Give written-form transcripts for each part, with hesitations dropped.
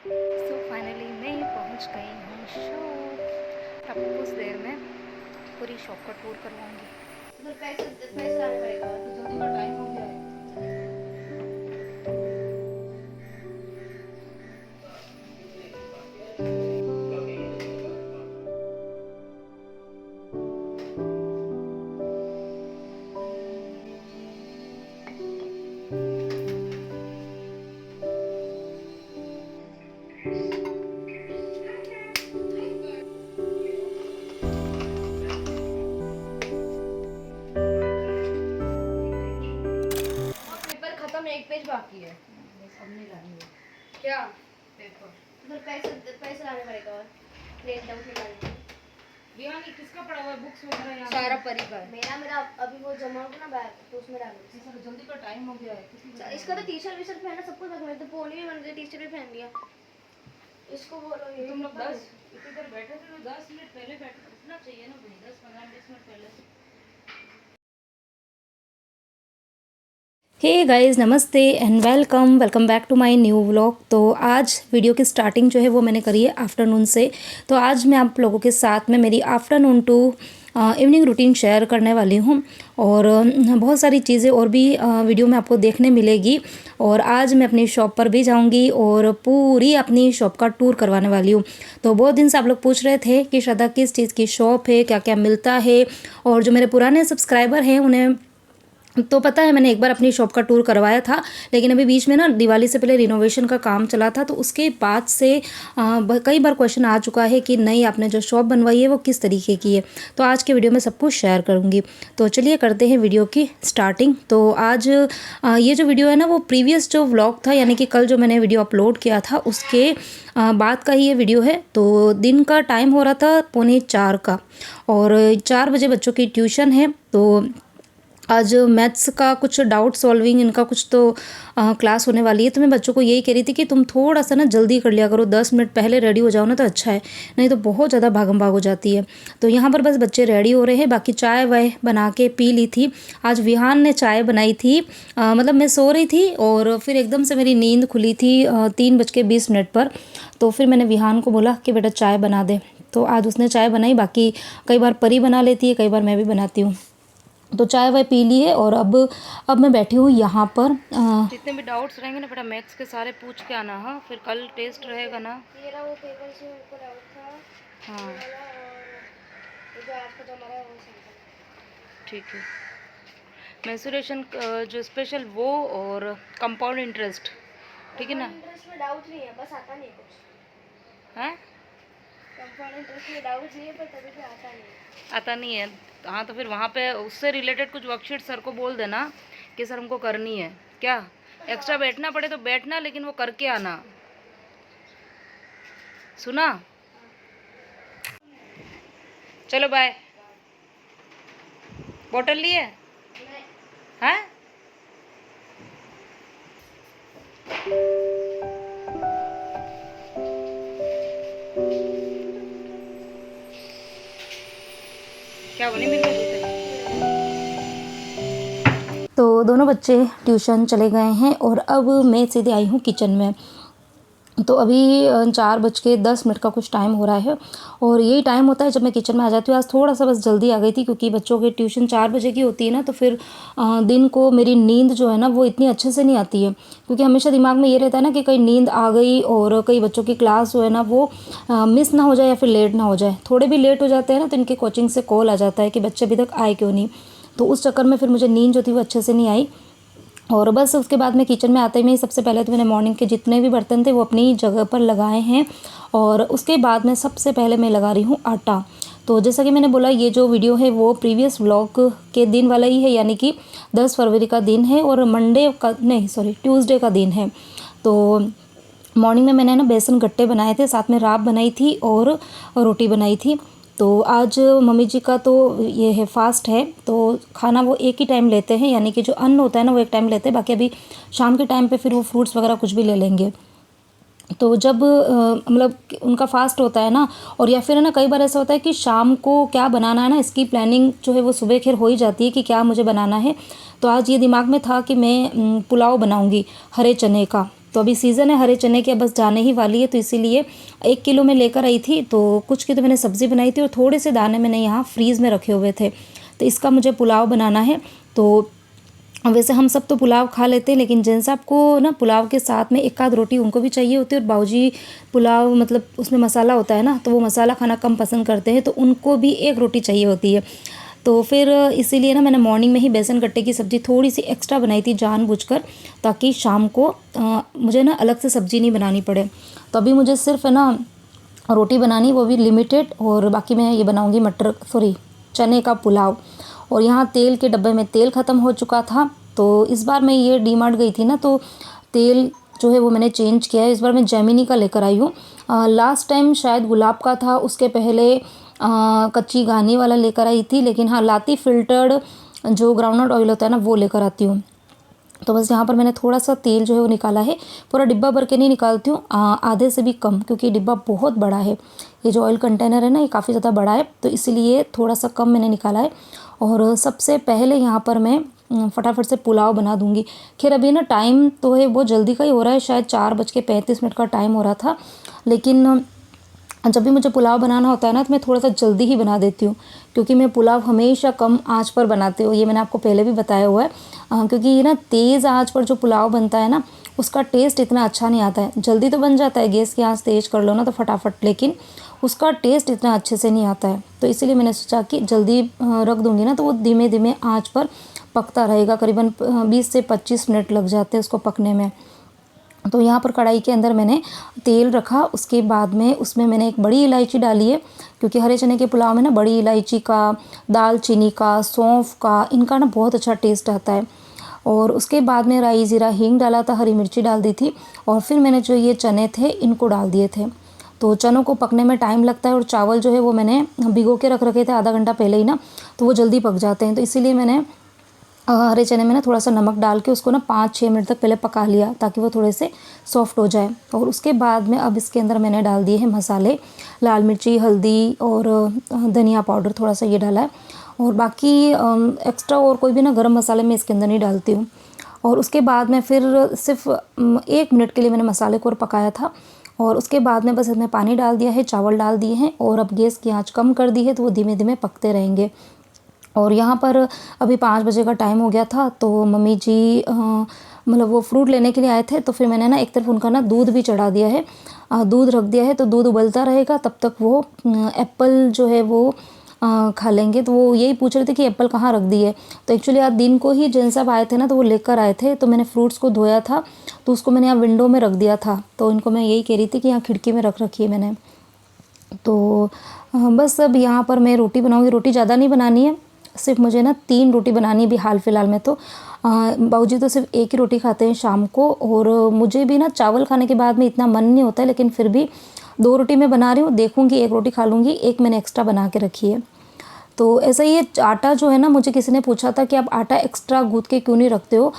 So finally मैं पहुंच गई हूँ शॉप। आपको कुछ देर में पूरी शॉप का टूर करवाऊंगी। उधर पैसे पैसे लाने पड़ेगा, तो जल्दी का टाइम हो गया है। और पेपर खत्म है, एक पेज बाकी है। बस अब नहीं लानी है क्या पेपर। उधर पैसे पैसे लाने पड़ेगा और प्लेन डाउन निकालनी है। रियानी किसका पड़ा हुआ है बुक्स वगैरह यहाँ सारा परी का मेरा मेरा अभी वो जमा होगा ना बैग, तो उसमें डालो। पे? सर जल्दी का टाइम हो गया है। इसका तो टी शर्ट वी शर्ट पहना, सब कुछ रखना है, तो पोनी भी बन गई, टी शर्ट भी पहन लिया। इसको बोलो ये तुम लोग 10 इतनी देर बैठे थे तो 10 मिनट पहले बैठना चाहिए ना भाई, 10-15-20 मिनट पहले। हे गाइस, नमस्ते and welcome back to my new vlog. तो आज वीडियो की स्टार्टिंग जो है वो मैंने करी है आफ्टरनून से। तो आज मैं आप लोगों के साथ में मेरी afternoon to evening routine share करने वाली हूँ। और बहुत सारी चीज़ें और भी वीडियो में आपको देखने मिलेगी। और आज मैं अपनी शॉप पर भी जाऊँगी और पूरी अपनी शॉप का टूर करवाने वाली हूँ। तो बहुत दिन से आप लोग पूछ रहे थे कि श्रद्धा किस चीज़ की शॉप है, क्या क्या मिलता है। और जो मेरे पुराने सब्सक्राइबर हैं उन्हें तो पता है मैंने एक बार अपनी शॉप का टूर करवाया था, लेकिन अभी बीच में ना दिवाली से पहले रिनोवेशन का काम चला था, तो उसके बाद से कई बार क्वेश्चन आ चुका है कि नहीं आपने जो शॉप बनवाई है वो किस तरीके की है। तो आज के वीडियो में सब कुछ शेयर करूँगी। तो चलिए करते हैं वीडियो की स्टार्टिंग। तो आज ये जो वीडियो है ना वो प्रीवियस जो व्लॉग था, यानी कि कल जो मैंने वीडियो अपलोड किया था उसके बाद का ही ये वीडियो है। तो दिन का टाइम हो रहा था 3:45 का, और 4 बजे बच्चों की ट्यूशन है। तो आज मैथ्स का कुछ डाउट सॉल्विंग इनका कुछ तो क्लास होने वाली है। तो मैं बच्चों को यही कह रही थी कि तुम थोड़ा सा ना जल्दी कर लिया करो, 10 मिनट पहले रेडी हो जाओ ना तो अच्छा है, नहीं तो बहुत ज़्यादा भागम भाग हो जाती है। तो यहाँ पर बस बच्चे रेडी हो रहे हैं, बाकी चाय वाय बना के पी ली थी। आज विहान ने चाय बनाई थी, मतलब मैं सो रही थी और फिर एकदम से मेरी नींद खुली थी 3:20 पर। तो फिर मैंने विहान को बोला कि बेटा चाय बना दे, तो आज उसने चाय बनाई। बाकी कई बार परी बना लेती है, कई बार मैं भी बनाती हूँ। तो चाय वाय पी ली है और अब मैं बैठी हूँ यहाँ पर। जितने भी डाउट्स रहेंगे ना बेटा मैथ्स के सारे पूछ के आना। हाँ, फिर कल टेस्ट रहेगा ना। मेरा वो पेपर से मेरे को डाउट था हाँ ये वाला, और ये जो आपका जमा रहा है वो सिंपल। ठीक है। मेंसुरेशन जो स्पेशल वो और कंपाउंड इंटरेस्ट, ठीक है ना। इंटरेस्ट में डाउट नहीं है, बस आता नहीं है कुछ। हैं कंपाउंड इंटरेस्ट में डाउट नहीं है, पर तभी भी आता नहीं है। आता नहीं है। हाँ तो फिर वहाँ पे उससे रिलेटेड कुछ वर्कशीट सर को बोल देना कि सर हमको करनी है। क्या एक्स्ट्रा बैठना पड़े तो बैठना, लेकिन वो करके आना। सुना? चलो बाय। बॉटल लिए हैं? क्या वो नहीं मिल रहे जूते? तो दोनों बच्चे ट्यूशन चले गए हैं और अब मैं सीधे आई हूँ किचन में। तो अभी 4:10 का कुछ टाइम हो रहा है, और यही टाइम होता है जब मैं किचन में आ जाती हूँ। आज थोड़ा सा बस जल्दी आ गई थी क्योंकि बच्चों की ट्यूशन 4 बजे की होती है ना, तो फिर दिन को मेरी नींद जो है ना वो इतनी अच्छे से नहीं आती है, क्योंकि हमेशा दिमाग में ये रहता है ना कि कहीं नींद आ गई और कई बच्चों की क्लास जो है ना वो मिस ना हो जाए या फिर लेट ना हो जाए। थोड़े भी लेट हो जाते हैं ना तो इनकी कोचिंग से कॉल आ जाता है कि बच्चे अभी तक आए क्यों नहीं। तो उस चक्कर में फिर मुझे नींद जो थी वो अच्छे से नहीं आई। और बस उसके बाद में किचन में आते ही सबसे पहले तो मैंने मॉर्निंग के जितने भी बर्तन थे वो अपनी जगह पर लगाए हैं, और उसके बाद में सबसे पहले मैं लगा रही हूँ आटा। तो जैसा कि मैंने बोला ये जो वीडियो है वो प्रीवियस व्लॉग के दिन वाला ही है, यानी कि 10 फरवरी का दिन है और मंडे का नहीं सॉरी ट्यूसडे का दिन है। तो मॉर्निंग में मैंने ना बेसन गट्टे बनाए थे, साथ में राब बनाई थी और रोटी बनाई थी। तो आज मम्मी जी का तो ये है फास्ट है, तो खाना वो एक ही टाइम लेते हैं, यानी कि जो अन्न होता है ना वो एक टाइम लेते हैं, बाकी अभी शाम के टाइम पे फिर वो फ्रूट्स वगैरह कुछ भी ले लेंगे। तो जब मतलब उनका फास्ट होता है ना, और या फिर है ना कई बार ऐसा होता है कि शाम को क्या बनाना है ना इसकी प्लानिंग जो है वो सुबह खैर हो ही जाती है कि क्या मुझे बनाना है। तो आज ये दिमाग में था कि मैं पुलाव बनाऊंगी हरे चने का। तो अभी सीज़न है हरे चने की, बस जाने ही वाली है, तो इसीलिए 1 किलो मैं लेकर आई थी। तो कुछ की तो मैंने सब्ज़ी बनाई थी और थोड़े से दाने मैंने यहाँ फ्रीज़ में रखे हुए थे। तो इसका मुझे पुलाव बनाना है। तो वैसे हम सब तो पुलाव खा लेते हैं, लेकिन जिन साहब को ना पुलाव के साथ में एक आध रोटी उनको भी चाहिए होती है, और बाऊजी पुलाव मतलब उसमें मसाला होता है ना, तो वो मसाला खाना कम पसंद करते हैं, तो उनको भी एक रोटी चाहिए होती है। तो फिर इसीलिए ना मैंने मॉर्निंग में ही बेसन गट्टे की सब्ज़ी थोड़ी सी एक्स्ट्रा बनाई थी जानबूझकर, ताकि शाम को मुझे ना अलग से सब्ज़ी नहीं बनानी पड़े। तो अभी मुझे सिर्फ है ना रोटी बनानी, वो भी लिमिटेड, और बाकी मैं ये बनाऊँगी चने का पुलाव। और यहाँ तेल के डब्बे में तेल ख़त्म हो चुका था, तो इस बार मैं ये डीमार्ट गई थी ना, तो तेल जो है वो मैंने चेंज किया है। इस बार मैं जेमिनी का लेकर आई हूँ। लास्ट टाइम शायद गुलाब का था, उसके पहले कच्ची घानी वाला लेकर आई थी, लेकिन हाँ लाती फ़िल्टर्ड जो ग्राउंडनट ऑयल होता है ना, वो लेकर आती हूँ। तो बस यहाँ पर मैंने थोड़ा सा तेल जो है वो निकाला है, पूरा डिब्बा भर के नहीं निकालती हूँ, आधे से भी कम, क्योंकि डिब्बा बहुत बड़ा है। ये जो ऑयल कंटेनर है ना, ये काफ़ी ज़्यादा बड़ा है, तो इसीलिए थोड़ा सा कम मैंने निकाला है। और सबसे पहले यहाँ पर मैं फटाफट से पुलाव बना दूँगी। खैर अभी ना टाइम तो है वो जल्दी का ही हो रहा है, शायद 4:35 का टाइम हो रहा था, लेकिन जब भी मुझे पुलाव बनाना होता है ना, तो मैं थोड़ा सा जल्दी ही बना देती हूँ, क्योंकि मैं पुलाव हमेशा कम आंच पर बनाती हूँ। ये मैंने आपको पहले भी बताया हुआ है, क्योंकि ये ना तेज़ आंच पर जो पुलाव बनता है ना, उसका टेस्ट इतना अच्छा नहीं आता है। जल्दी तो बन जाता है, गैस की आंच तेज़ कर लो ना तो फटाफट, लेकिन उसका टेस्ट इतना अच्छे से नहीं आता है। तो इसीलिए मैंने सोचा कि जल्दी रख दूँगी ना, तो वो धीमे धीमे आँच पर पकता रहेगा। करीबन 20 से 25 मिनट लग जाते हैं उसको पकने में। तो यहाँ पर कढ़ाई के अंदर मैंने तेल रखा, उसके बाद में उसमें मैंने एक बड़ी इलायची डाली है, क्योंकि हरे चने के पुलाव में ना बड़ी इलायची का, दालचीनी का, सौंफ का, इनका ना बहुत अच्छा टेस्ट आता है। और उसके बाद में राई ज़ीरा हींग डाला था, हरी मिर्ची डाल दी थी, और फिर मैंने जो ये चने थे इनको डाल दिए थे। तो चनों को पकने में टाइम लगता है, और चावल जो है वो मैंने भिगो के रख रखे थे आधा घंटा पहले ही ना, तो वो जल्दी पक जाते हैं। तो इसीलिए मैंने हरे चने में ना थोड़ा सा नमक डाल के उसको ना 5-6 मिनट तक पहले पका लिया, ताकि वो थोड़े से सॉफ्ट हो जाए। और उसके बाद में अब इसके अंदर मैंने डाल दिए हैं मसाले, लाल मिर्ची, हल्दी और धनिया पाउडर थोड़ा सा ये डाला है, और बाकी एक्स्ट्रा और कोई भी ना गरम मसाले मैं इसके अंदर नहीं डालती हूँ। और उसके बाद में फिर सिर्फ 1 मिनट के लिए मैंने मसाले को और पकाया था, और उसके बाद में बस इसमें पानी डाल दिया है, चावल डाल दिए हैं, और अब गैस की आँच कम कर दी है, तो वो धीमे धीमे पकते रहेंगे। और यहाँ पर अभी 5 बजे का टाइम हो गया था, तो मम्मी जी मतलब वो फ्रूट लेने के लिए आए थे, तो फिर मैंने ना एक तरफ उनका ना दूध भी चढ़ा दिया है, दूध रख दिया है, तो दूध उबलता रहेगा, तब तक वो एप्पल जो है वो खा लेंगे। तो वो यही पूछ रहे थे कि एप्पल कहाँ रख दी है। तो एक्चुअली आज दिन को ही जिन सब आए थे ना, तो वो लेकर आए थे, तो मैंने फ्रूट्स को धोया था, तो उसको मैंने यहाँ विंडो में रख दिया था। तो इनको मैं यही कह रही थी कि यहाँ खिड़की में रख रखी है मैंने। तो बस अब यहाँ पर मैं रोटी बनाऊँगी। रोटी ज़्यादा नहीं बनानी है, सिर्फ मुझे ना 3 रोटी बनानी है अभी हाल फिलहाल में। तो बाबूजी तो सिर्फ एक ही रोटी खाते हैं शाम को, और मुझे भी ना चावल खाने के बाद में इतना मन नहीं होता है, लेकिन फिर भी 2 रोटी मैं बना रही हूँ, देखूँगी 1 रोटी खा लूँगी, 1 मैंने एक्स्ट्रा बना के रखी है। तो ऐसा ही ये आटा जो है ना, मुझे किसी ने पूछा था कि आप आटा एक्स्ट्रा गूँथ के क्यों नहीं रखते हो।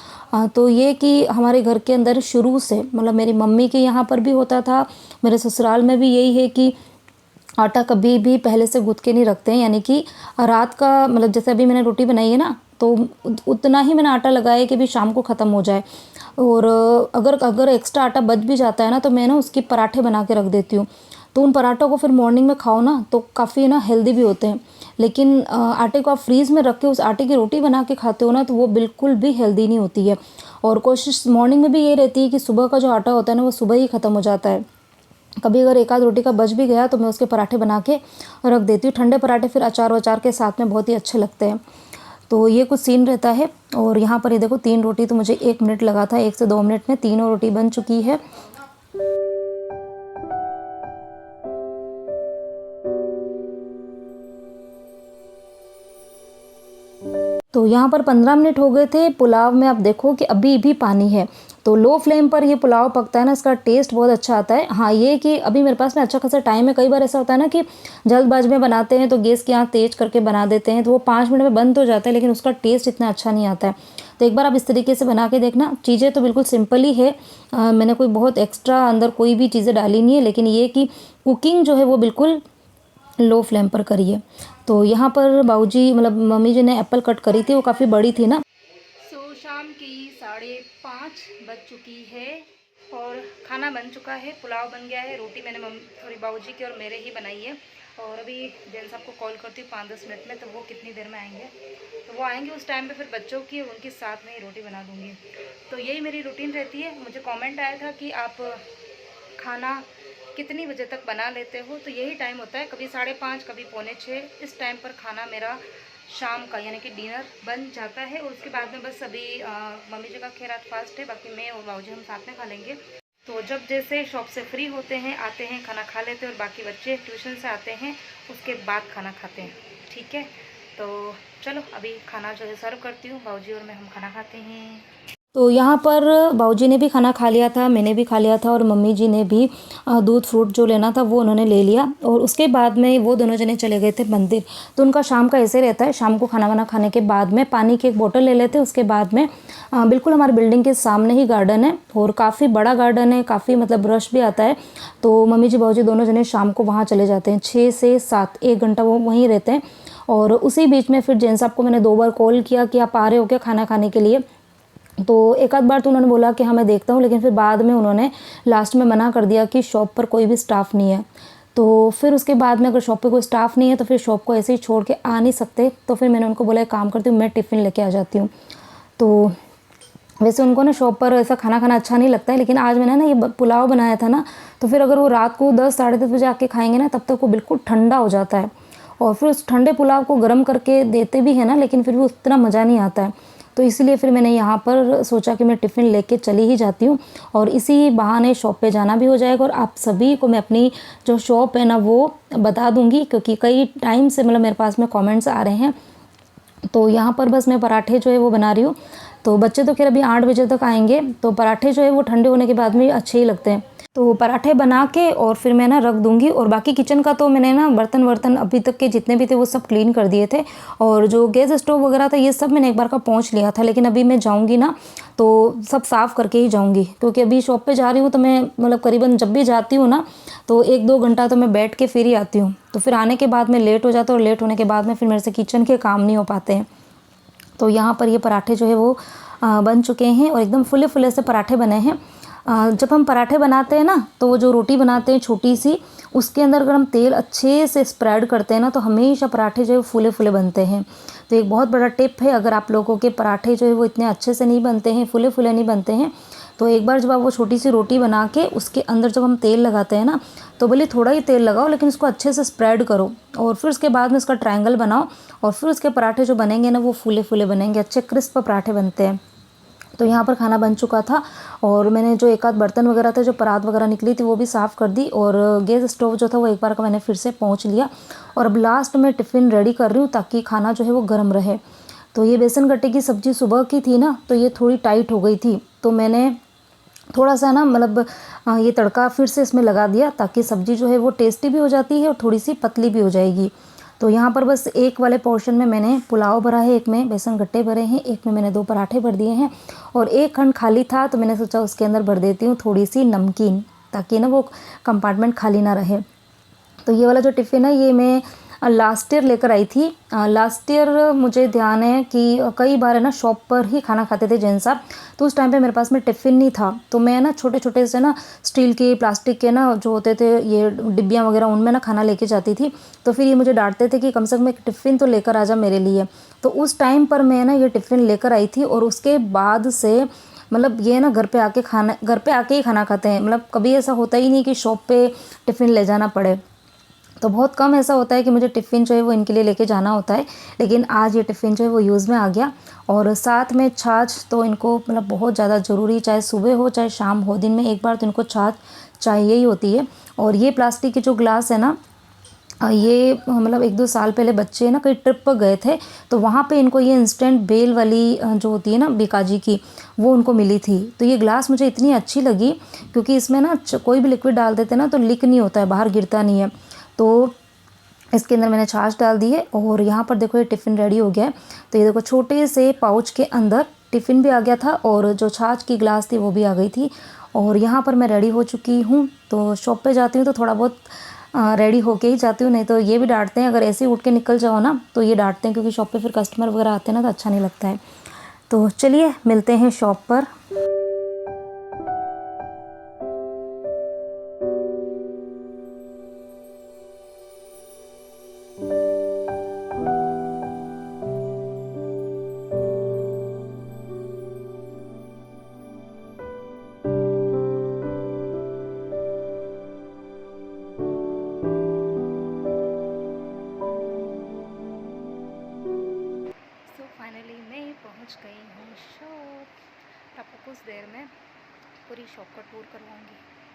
तो ये कि हमारे घर के अंदर शुरू से, मतलब मेरी मम्मी के यहाँ पर भी होता था, मेरे ससुराल में भी यही है कि आटा कभी भी पहले से गूँथ के नहीं रखते हैं। यानी कि रात का, मतलब जैसे अभी मैंने रोटी बनाई है ना, तो उतना ही मैंने आटा लगाया है कि भी शाम को ख़त्म हो जाए। और अगर एक्स्ट्रा आटा बच भी जाता है ना, तो मैं ना उसके पराठे बना के रख देती हूँ। तो उन पराठों को फिर मॉर्निंग में खाओ ना, तो काफ़ी ना हेल्दी भी होते हैं। लेकिन आटे को आप फ्रीज़ में रख के उस आटे की रोटी बना के खाते हो ना, तो वो बिल्कुल भी हेल्दी नहीं होती है। और कोशिश मॉर्निंग में भी ये रहती है कि सुबह का जो आटा होता है ना, वो सुबह ही ख़त्म हो जाता है। कभी अगर एक आध रोटी का बच भी गया, तो मैं उसके पराठे बना के रख देती हूँ। ठंडे पराठे फिर अचार वचार के साथ में बहुत ही अच्छे लगते हैं। तो ये कुछ सीन रहता है। और यहाँ पर ये देखो 3 रोटी तो मुझे 1 मिनट लगा था, 1 से 2 मिनट में तीनों रोटी बन चुकी है। तो यहाँ पर 15 मिनट हो गए थे पुलाव में। आप देखो कि अभी भी पानी है। तो लो फ्लेम पर ये पुलाव पकता है ना, इसका टेस्ट बहुत अच्छा आता है। हाँ, ये कि अभी मेरे पास में अच्छा खासा टाइम है। कई बार ऐसा होता है ना कि जल्दबाजी में बनाते हैं, तो गैस की आँच तेज़ करके बना देते हैं, तो वो 5 मिनट में बंद हो जाता है, लेकिन उसका टेस्ट इतना अच्छा नहीं आता है। तो एक बार आप इस तरीके से बना के देखना। चीज़ें तो बिल्कुल सिंपल ही है, मैंने कोई बहुत एक्स्ट्रा अंदर कोई भी चीज़ें डाली नहीं है, लेकिन ये कि कुकिंग जो है वो बिल्कुल लो फ्लेम पर करिए। तो यहाँ पर बाबूजी, मतलब मम्मी जी ने एप्पल कट करी थी, वो काफ़ी बड़ी थी ना। शाम की 5:30 बज चुकी है, और खाना बन चुका है, पुलाव बन गया है, रोटी मैंने थोड़ी बाबूजी की और मेरे ही बनाई है। और अभी जैन साहब को कॉल करती हूँ 5-10 मिनट में, तो वो कितनी देर में आएंगे, तो वो आएंगे उस टाइम पे फिर बच्चों की उनके साथ में ही रोटी बना दूँगी। तो यही मेरी रूटीन रहती है। मुझे कमेंट आया था कि आप खाना कितनी बजे तक बना लेते हो, तो यही टाइम होता है, कभी 5:30, कभी 5:45, इस टाइम पर खाना मेरा शाम का यानी कि डिनर बन जाता है। और उसके बाद में बस अभी मम्मी जी का खैर आज फास्ट है, बाकी मैं और बाबूजी हम साथ में खा लेंगे। तो जब जैसे शॉप से फ्री होते हैं, आते हैं, खाना खा लेते हैं, और बाकी बच्चे ट्यूशन से आते हैं उसके बाद खाना खाते हैं। ठीक है, तो चलो अभी खाना जो है सर्व करती हूँ, बाबूजी और मैं हम खाना खाते हैं। तो यहाँ पर बाबूजी ने भी खाना खा लिया था, मैंने भी खा लिया था, और मम्मी जी ने भी दूध फ्रूट जो लेना था वो उन्होंने ले लिया। और उसके बाद में वो दोनों जने चले गए थे मंदिर। तो उनका शाम का ऐसे रहता है, शाम को खाना वाना खाने के बाद में पानी की एक बोतल ले लेते, उसके बाद में बिल्कुल हमारी बिल्डिंग के सामने ही गार्डन है, और काफ़ी बड़ा गार्डन है, काफ़ी मतलब रश भी आता है। तो मम्मी जी बाबूजी दोनों जने शाम को वहाँ चले जाते हैं, 6 से 7, 1 घंटा वो वहीं रहते हैं। और उसी बीच में फिर जैन साहब को मैंने 2 बार कॉल किया कि आप आ रहे हो क्या खाना खाने के लिए। तो एक आध बार तो उन्होंने बोला कि हाँ मैं देखता हूँ, लेकिन फिर बाद में उन्होंने लास्ट में मना कर दिया कि शॉप पर कोई भी स्टाफ नहीं है। तो फिर उसके बाद में अगर शॉप पे कोई स्टाफ नहीं है तो फिर शॉप को ऐसे ही छोड़ के आ नहीं सकते। तो फिर मैंने उनको बोला एक काम करती हूँ, मैं टिफ़िन लेके आ जाती हूँ। तो वैसे उनको ना शॉप पर ऐसा खाना खाना अच्छा नहीं लगता है, लेकिन आज मैंने ना ये पुलाव बनाया था ना, तो फिर अगर वो रात को 10 साढ़े 10 बजे आके खाएंगे ना, तब तक वो बिल्कुल ठंडा हो जाता है। और फिर उस ठंडे पुलाव को गर्म करके देते भी हैं ना, लेकिन फिर भी उतना मज़ा नहीं आता है। तो इसलिए फिर मैंने यहाँ पर सोचा कि मैं टिफ़िन लेके चली ही जाती हूँ, और इसी बहाने शॉप पे जाना भी हो जाएगा, और आप सभी को मैं अपनी जो शॉप है ना वो बता दूँगी, क्योंकि कई टाइम से मतलब मेरे पास में कमेंट्स आ रहे हैं। तो यहाँ पर बस मैं पराठे जो है वो बना रही हूँ। तो बच्चे तो खैर अभी 8 बजे तक आएंगे, तो पराठे जो है वो ठंडे होने के बाद में अच्छे ही लगते हैं। तो पराठे बना के और फिर मैं ना रख दूँगी। और बाकी किचन का तो मैंने ना बर्तन अभी तक के जितने भी थे वो सब क्लीन कर दिए थे, और जो गैस स्टोव वगैरह था ये सब मैंने एक बार का पोंछ लिया था। लेकिन अभी मैं जाऊँगी ना तो सब साफ़ करके ही जाऊँगी, क्योंकि अभी शॉप पे जा रही हूँ तो मैं मतलब करीबन जब भी जाती हूँ ना तो 1-2 घंटा तो मैं बैठ के फिर ही आती हूँ। तो फिर आने के बाद में लेट हो जाता है, और लेट होने के बाद में फिर मेरे से किचन के काम नहीं हो पाते हैं। तो यहाँ पर ये पराठे जो है वो बन चुके हैं, और एकदम फुले फुले से पराठे बने हैं। जब हम पराठे बनाते हैं ना, तो वो जो रोटी बनाते हैं छोटी सी, उसके अंदर अगर हम तेल अच्छे से स्प्रेड करते हैं ना, तो हमेशा पराठे जो है फूले फूले बनते हैं। तो एक बहुत बड़ा टिप है, अगर आप लोगों के पराठे जो है वो इतने अच्छे से नहीं बनते हैं, फूले फूले नहीं बनते हैं, तो एक बार जब आप वो छोटी सी रोटी बना के उसके अंदर जब हम तेल लगाते हैं ना, तो भले थोड़ा ही तेल लगाओ, लेकिन उसको अच्छे से स्प्रेड करो, और फिर उसके बाद में उसका ट्रायंगल बनाओ, और फिर उसके पराठे जो बनेंगे ना वो फूले फूले बनेंगे, अच्छे क्रिस्प पराठे बनते हैं। तो यहाँ पर खाना बन चुका था, और मैंने जो एक आध बर्तन वगैरह थे, जो परात वगैरह निकली थी, वो भी साफ़ कर दी, और गैस स्टोव जो था वो एक बार का मैंने फिर से पोंछ लिया। और अब लास्ट में टिफ़िन रेडी कर रही हूँ ताकि खाना जो है वो गर्म रहे। तो ये बेसन गट्टे की सब्ज़ी सुबह की थी ना, तो ये थोड़ी टाइट हो गई थी, तो मैंने थोड़ा सा ना मतलब ये तड़का फिर से इसमें लगा दिया, ताकि सब्ज़ी जो है वो टेस्टी भी हो जाती है और थोड़ी सी पतली भी हो जाएगी। तो यहाँ पर बस एक वाले पोर्शन में मैंने पुलाव भरा है, एक में बेसन गट्टे भरे हैं, एक में मैंने 2 पराठे भर दिए हैं, और एक खंड खाली था, तो मैंने सोचा उसके अंदर भर देती हूँ थोड़ी सी नमकीन, ताकि ना वो कंपार्टमेंट खाली ना रहे। तो ये वाला जो टिफ़िन है ये मैं लास्ट ईयर लेकर आई थी। लास्ट ईयर मुझे ध्यान है कि कई बार है ना शॉप पर ही खाना खाते थे जैन साहब, तो उस टाइम पे मेरे पास में टिफ़िन नहीं था, तो मैं ना छोटे छोटे से ना स्टील के प्लास्टिक के ना जो होते थे ये डिब्बियाँ वगैरह, उनमें ना खाना लेके जाती थी। तो फिर ये मुझे डांटते थे कि कम से कम एक टिफ़िन तो लेकर आ जा मेरे लिए। तो उस टाइम पर मैं ना ये टिफ़िन लेकर आई थी, और उसके बाद से मतलब ये ना घर पे आके ही खाना खाते हैं। मतलब कभी ऐसा होता ही नहीं कि शॉप पे टिफ़िन ले जाना पड़े। तो बहुत कम ऐसा होता है कि मुझे टिफ़िन जो है वो इनके लिए लेके जाना होता है, लेकिन आज ये टिफ़िन जो है वो यूज़ में आ गया। और साथ में छाछ तो इनको मतलब बहुत ज़्यादा ज़रूरी, चाहे सुबह हो चाहे शाम हो, दिन में एक बार तो इनको छाछ चाहिए ही होती है। और ये प्लास्टिक के जो ग्लास है ना, ये मतलब 1-2 साल पहले बच्चे ना कहीं ट्रिप पर गए थे, तो वहाँ पे इनको ये इंस्टेंट बेल वाली जो होती है ना बीकाजी की, वो उनको मिली थी। तो ये ग्लास मुझे इतनी अच्छी लगी, क्योंकि इसमें ना कोई भी लिक्विड डाल देते ना तो लीक नहीं होता है, बाहर गिरता नहीं है। तो इसके अंदर मैंने छाछ डाल दी है, और यहाँ पर देखो ये टिफ़िन रेडी हो गया है। तो ये देखो छोटे से पाउच के अंदर टिफ़िन भी आ गया था, और जो छाछ की ग्लास थी वो भी आ गई थी। और यहाँ पर मैं रेडी हो चुकी हूँ। तो शॉप पे जाती हूँ तो थोड़ा बहुत रेडी होके ही जाती हूँ, नहीं तो ये भी डांटते हैं, अगर ऐसे ही उठ के निकल जाओ ना तो ये डांटते हैं, क्योंकि शॉप पे फिर कस्टमर वगैरह आते हैं ना तो अच्छा नहीं लगता है। तो चलिए मिलते हैं शॉप पर।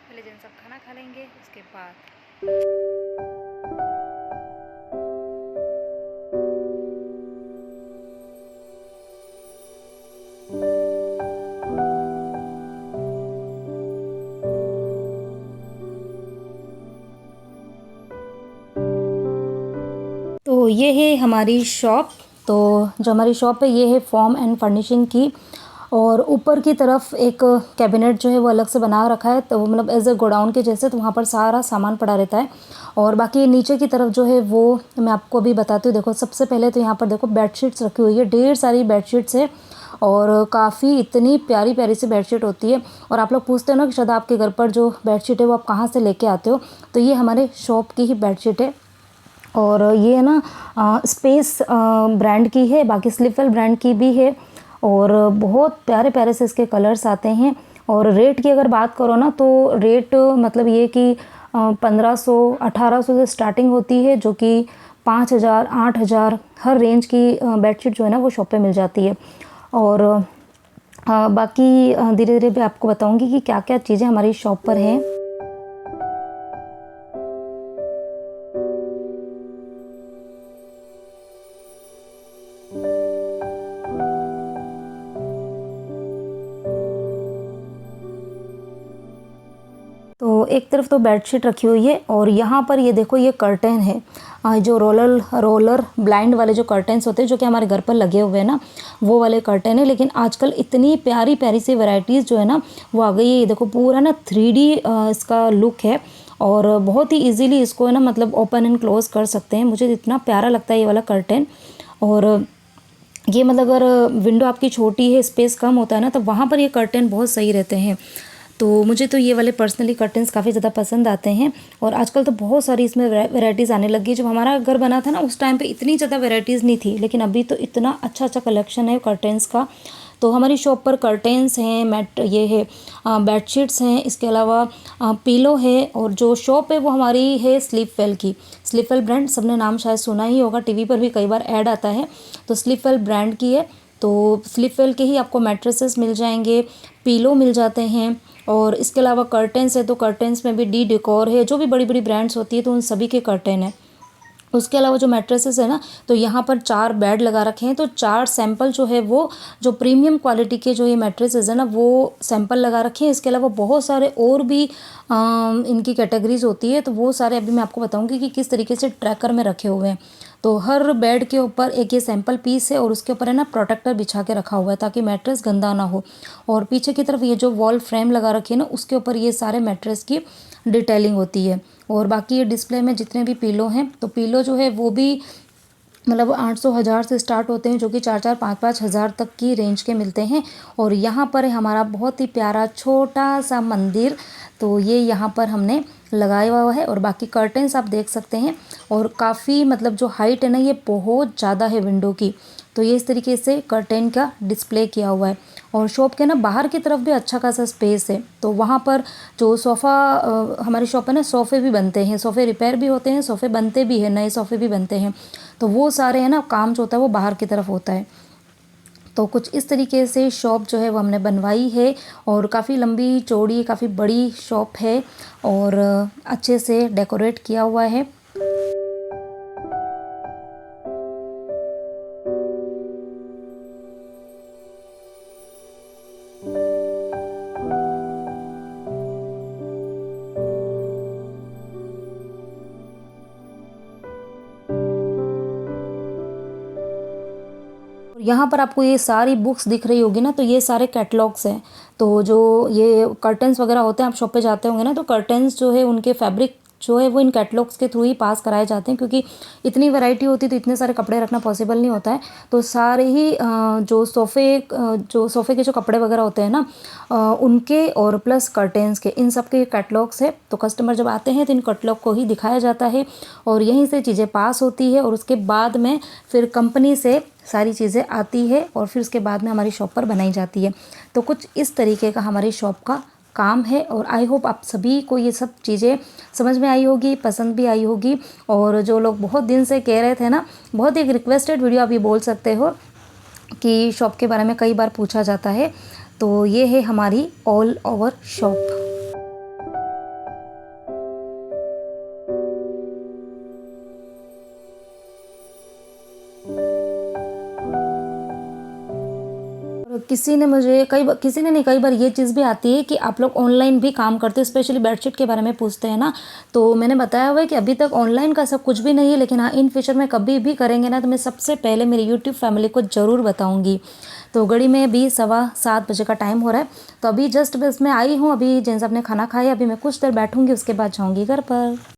पहले जन सब खाना खा लेंगे, उसके बाद तो ये है हमारी शॉप। तो जो हमारी शॉप है ये है फॉर्म एंड फर्निशिंग की, और ऊपर की तरफ एक कैबिनेट जो है वो अलग से बना रखा है, तो मतलब एज अ गोडाउन के जैसे, तो वहाँ पर सारा सामान पड़ा रहता है। और बाकी नीचे की तरफ जो है वो मैं आपको अभी बताती हूँ। देखो सबसे पहले तो यहाँ पर देखो बेडशीट्स रखी हुई है, ढेर सारी बेडशीट्स है, और काफ़ी इतनी प्यारी प्यारी सी बेडशीट होती है। और आप लोग पूछते हो ना कि शायद आपके घर पर जो बेडशीट है वो आप कहाँ से लेके आते हो, तो ये हमारे शॉप की ही बेडशीट है। और ये है ना स्पेस ब्रांड की है, बाकी स्लीपवेल ब्रांड की भी है, और बहुत प्यारे प्यारे से इसके कलर्स आते हैं। और रेट की अगर बात करो ना, तो रेट मतलब ये कि 1500-1800 से स्टार्टिंग होती है, जो कि 5000-8000 हर रेंज की बेडशीट जो है ना वो शॉप पे मिल जाती है। और बाकी धीरे धीरे भी आपको बताऊंगी कि क्या क्या चीज़ें हमारी शॉप पर हैं। तो एक तरफ तो बेडशीट रखी हुई है, और यहाँ पर ये देखो ये कर्टेन है, जो रोलर ब्लाइंड वाले जो कर्टेन्स होते हैं जो कि हमारे घर पर लगे हुए हैं ना, वो वाले कर्टेन है। लेकिन आजकल इतनी प्यारी प्यारी सी वैरायटीज़ जो है ना वो आ गई है। ये देखो पूरा ना 3D इसका लुक है, और बहुत ही इजीली इसको है ना मतलब ओपन एंड क्लोज़ कर सकते हैं। मुझे इतना प्यारा लगता है ये वाला कर्टेन। और ये मतलब अगर विंडो आपकी छोटी है, स्पेस कम होता है ना, तो वहाँ पर ये कर्टेन बहुत सही रहते हैं। तो मुझे तो ये वाले पर्सनली कर्टेन्स काफ़ी ज़्यादा पसंद आते हैं। और आजकल तो बहुत सारी इसमें वैरायटीज़ आने लगी है। जब हमारा घर बना था ना उस टाइम पे इतनी ज़्यादा वैरायटीज़ नहीं थी, लेकिन अभी तो इतना अच्छा अच्छा कलेक्शन है कर्टेन्स का। तो हमारी शॉप पर कर्टेन्स हैं, ये है बेडशीट्स हैं, इसके अलावा पिलो है। और जो शॉप है वो हमारी है स्लीपवेल की, स्लीपवेल ब्रांड, सबने नाम शायद सुना ही होगा, टीवी पर भी कई बार ऐड आता है। तो स्लीपवेल ब्रांड की है। तो स्लीपवेल के ही आपको मैट्रेसेस मिल जाएंगे, पिलो मिल जाते हैं। और इसके अलावा कर्टेन्स है, तो कर्टेन्स में भी डी डेकोर है, जो भी बड़ी बड़ी ब्रांड्स होती है तो उन सभी के कर्टेन है। उसके अलावा जो मैट्रेसेस है ना, तो यहाँ पर 4 बेड लगा रखे हैं, तो 4 सैंपल जो है वो जो प्रीमियम क्वालिटी के जो ये मैट्रेसेस है ना वो सैंपल लगा रखे हैं। इसके अलावा बहुत सारे और भी इनकी कैटेगरीज होती है, तो वो सारे अभी मैं आपको बताऊंगी कि किस तरीके से ट्रैकर में रखे हुए हैं। तो हर बेड के ऊपर एक ये सैंपल पीस है, और उसके ऊपर है ना प्रोटेक्टर बिछा के रखा हुआ है ताकि मैट्रेस गंदा ना हो। और पीछे की तरफ ये जो वॉल फ्रेम लगा रखी है ना, उसके ऊपर ये सारे मैट्रेस की डिटेलिंग होती है। और बाकी ये डिस्प्ले में जितने भी पिलो हैं, तो पिलो जो है वो भी मतलब 800-1000 से स्टार्ट होते हैं, जो कि 4-4, 5-5 हज़ार तक की रेंज के मिलते हैं। और यहाँ पर है हमारा बहुत ही प्यारा छोटा सा मंदिर, तो ये यहाँ पर हमने लगाया हुआ है। और बाकी कर्टेन्स आप देख सकते हैं, और काफ़ी मतलब जो हाइट है ना ये बहुत ज़्यादा है विंडो की। तो ये इस तरीके से कर्टेन का डिस्प्ले किया हुआ है। और शॉप के ना बाहर की तरफ भी अच्छा खासा स्पेस है, तो वहाँ पर जो सोफ़ा हमारी शॉप है ना, सोफ़े भी बनते हैं, सोफ़े रिपेयर भी होते हैं, सोफ़े बनते भी हैं, नए सोफ़े भी बनते हैं। तो वो सारे है ना काम जो होता है वो बाहर की तरफ होता है। तो कुछ इस तरीके से शॉप जो है वो हमने बनवाई है, और काफ़ी लंबी चौड़ी काफ़ी बड़ी शॉप है, और अच्छे से डेकोरेट किया हुआ है। यहाँ पर आपको ये सारी बुक्स दिख रही होगी ना, तो ये सारे कैटलॉग्स हैं। तो जो ये कर्टन्स वगैरह होते हैं, आप शॉप पे जाते होंगे ना, तो कर्टन्स जो है उनके फैब्रिक जो है वो इन कैटलॉग्स के थ्रू ही पास कराए जाते हैं, क्योंकि इतनी वैरायटी होती है तो इतने सारे कपड़े रखना पॉसिबल नहीं होता है। तो सारे ही जो सोफ़े के जो कपड़े वगैरह होते हैं ना, उनके और प्लस कर्टेन्स के, इन सब के कैटलॉग्स है। तो कस्टमर जब आते हैं तो इन कैटलॉग को ही दिखाया जाता है, और यहीं से चीज़ें पास होती है, और उसके बाद में फिर कंपनी से सारी चीज़ें आती है, और फिर उसके बाद में हमारी शॉप पर बनाई जाती है। तो कुछ इस तरीके का हमारी शॉप का काम है। और आई होप आप सभी को ये सब चीज़ें समझ में आई होगी, पसंद भी आई होगी। और जो लोग बहुत दिन से कह रहे थे ना, बहुत एक रिक्वेस्टेड वीडियो आप ये बोल सकते हो कि शॉप के बारे में कई बार पूछा जाता है। तो ये है हमारी ऑल ओवर शॉप। किसी ने मुझे किसी ने नहीं, कई बार ये चीज़ भी आती है कि आप लोग ऑनलाइन भी काम करते हो, स्पेशली बेडशीट के बारे में पूछते हैं ना। तो मैंने बताया हुआ है कि अभी तक ऑनलाइन का सब कुछ भी नहीं है, लेकिन हाँ इन फ्यूचर में कभी भी करेंगे ना तो मैं सबसे पहले मेरी यूट्यूब फैमिली को ज़रूर बताऊँगी। तो घड़ी में भी 7:15 बजे का टाइम हो रहा है। तो अभी जस्ट बस मैं आई हूँ, अभी जैसे अपने खाना खाया, अभी मैं कुछ देर बैठूँगी, उसके बाद जाऊँगी घर पर।